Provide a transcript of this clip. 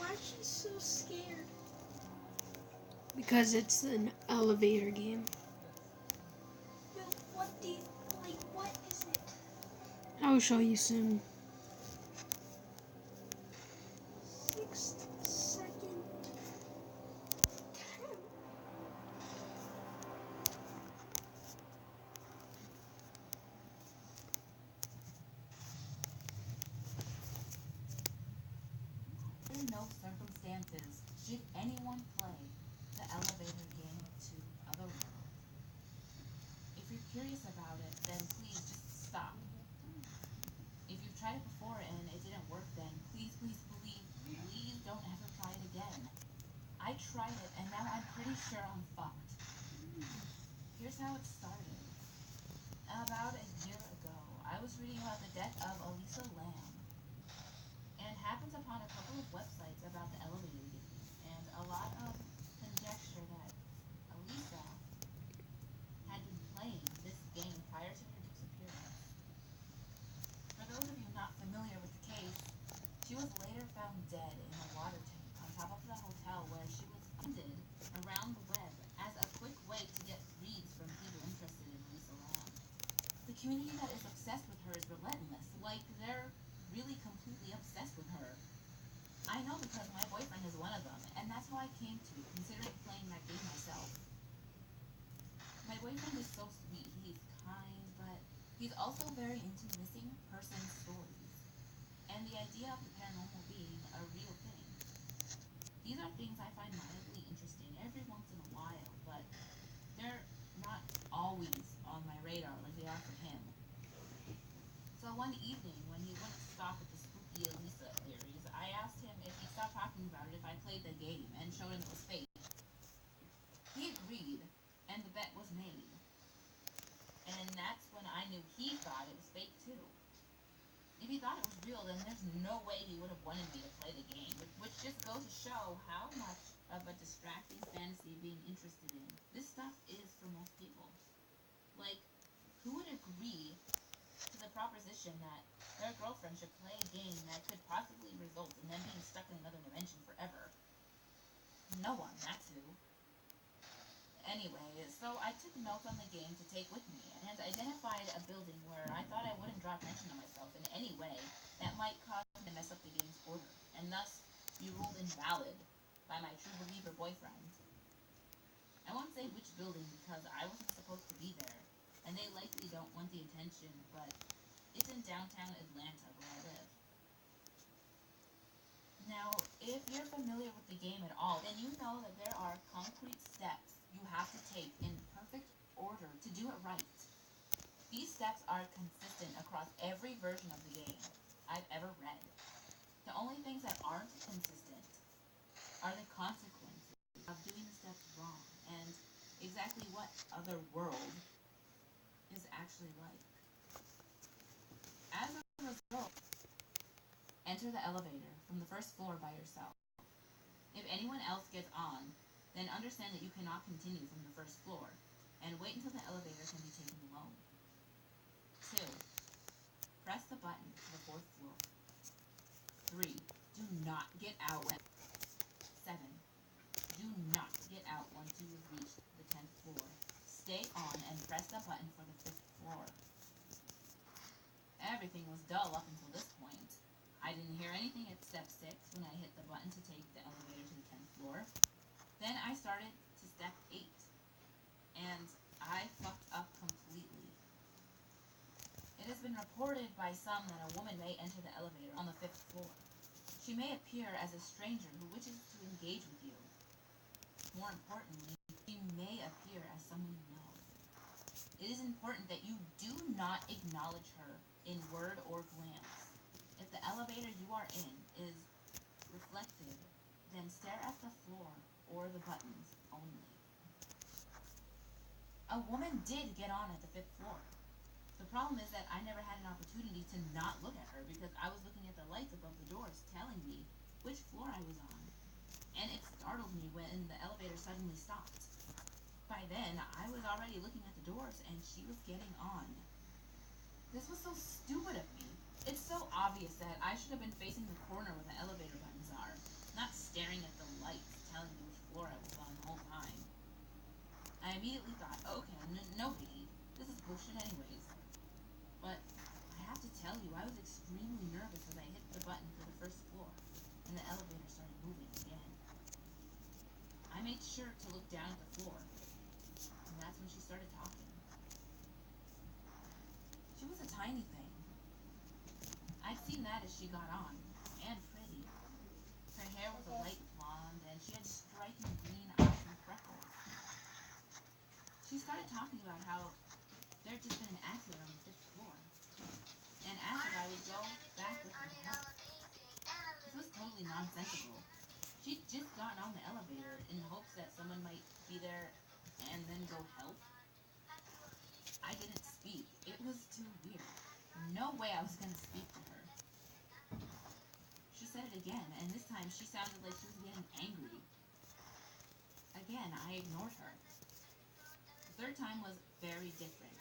Why is she so scared? Because it's an elevator game. Well, what do you, like, what is it? I'll show you soon. 6-second count. In no circumstances should anyone play the elevator game to Otherworld. If you're curious about it, then please just stop. If you've tried it before and it didn't work, then please don't ever try it again. I tried it and now I'm pretty sure I'm fucked. Here's how it started. About a year ago, I was reading about the death of Elisa Lam and happened upon a couple of websites about the elevator game and a lot of conjecture that Elisa had been playing this game prior to her disappearance. For those of you not familiar with the case, she was later found dead in a water tank on top of the hotel where she was funded around the web as a quick way to get reads from people interested in Elisa Lam. The community that is obsessed with her is relentless. Like, they're really completely obsessed with her. I know because my boyfriend is one of them, and that's how I came to considering playing that game myself. My boyfriend is so sweet. He's kind, but he's also very into missing person stories and the idea of the paranormal being a real thing. These are things I find mildly interesting every once in a while, but they're not always on my radar like they are for him. So one evening, when he wouldn't stop with the spooky Elisa theories, I asked him if he'd stop talking about it if I played the game and showed him it was fake. He agreed, and the bet was made. And that's when I knew he thought it was fake too. If he thought it was real, then there's no way he would have wanted me to play the game, which just goes to show how much of a distracting fantasy being interested in this stuff is for most people. Like, who would agree to the proposition that their girlfriend should play a game that could possibly result in them being stuck in another dimension forever? No one, that's who. Anyway, so I took notes on the game to take with me and identified a building where I thought I wouldn't draw attention to myself in any way that might cause me to mess up the game's order, and thus be ruled invalid by my true believer boyfriend. I won't say which building because I wasn't supposed to be there, and they likely don't want the attention, but it's in downtown Atlanta where I live. Now, if you're familiar with the game at all, then you know that there are concrete steps you have to take in perfect order to do it right. These steps are consistent across every version of the game I've ever read. The only things that aren't consistent are the consequences of doing the steps wrong and exactly what other world is actually like. As a result, enter the elevator from the first floor by yourself. If anyone else gets on, then understand that you cannot continue from the first floor, and wait until the elevator can be taken alone. 2. Press the button to the fourth floor. 3. Do not get out when 7. Do not get out once you have reached the 10th floor. Stay on and press the button for the 5th floor. Everything was dull up until this point. I didn't hear anything at step 6 when I hit the button to take the elevator to the 10th floor. Then I started to step 8, and I fucked up completely. It has been reported by some that a woman may enter the elevator on the 5th floor. She may appear as a stranger who wishes to engage with you. More importantly, she may appear as someone you know. It is important that you do not acknowledge her in word or glance. If the elevator you are in is reflective, then stare at the floor or the buttons only. A woman did get on at the 5th floor. The problem is that I never had an opportunity to not look at her because I was looking at the lights above the doors telling me which floor I was on. And it startled me when the elevator suddenly stopped. By then, I was already looking at the doors and she was getting on. This was so stupid of me. It's so obvious that I should have been facing the corner where the elevator buttons are, not staring at the lights, telling me which floor I was on the whole time. I immediately thought, okay, no biggie. This is bullshit anyways. But I have to tell you, I was extremely nervous as I hit the button for the first floor, and the elevator started moving again. I made sure to look down at the floor, and that's when she started talking. She was a tiny thing. I'd seen that as she got on, and pretty. Her hair was a light blonde, and she had striking green eyes and freckles. She started talking about how there had just been an accident on the fifth floor, and asked if I would go back with her to help. This was totally nonsensical. She'd just gotten on the elevator in hopes that someone might be there and then go help. I didn't speak. It was too weird. No way I was going to speak to her. She said it again, and this time she sounded like she was getting angry. Again, I ignored her. The third time was very different.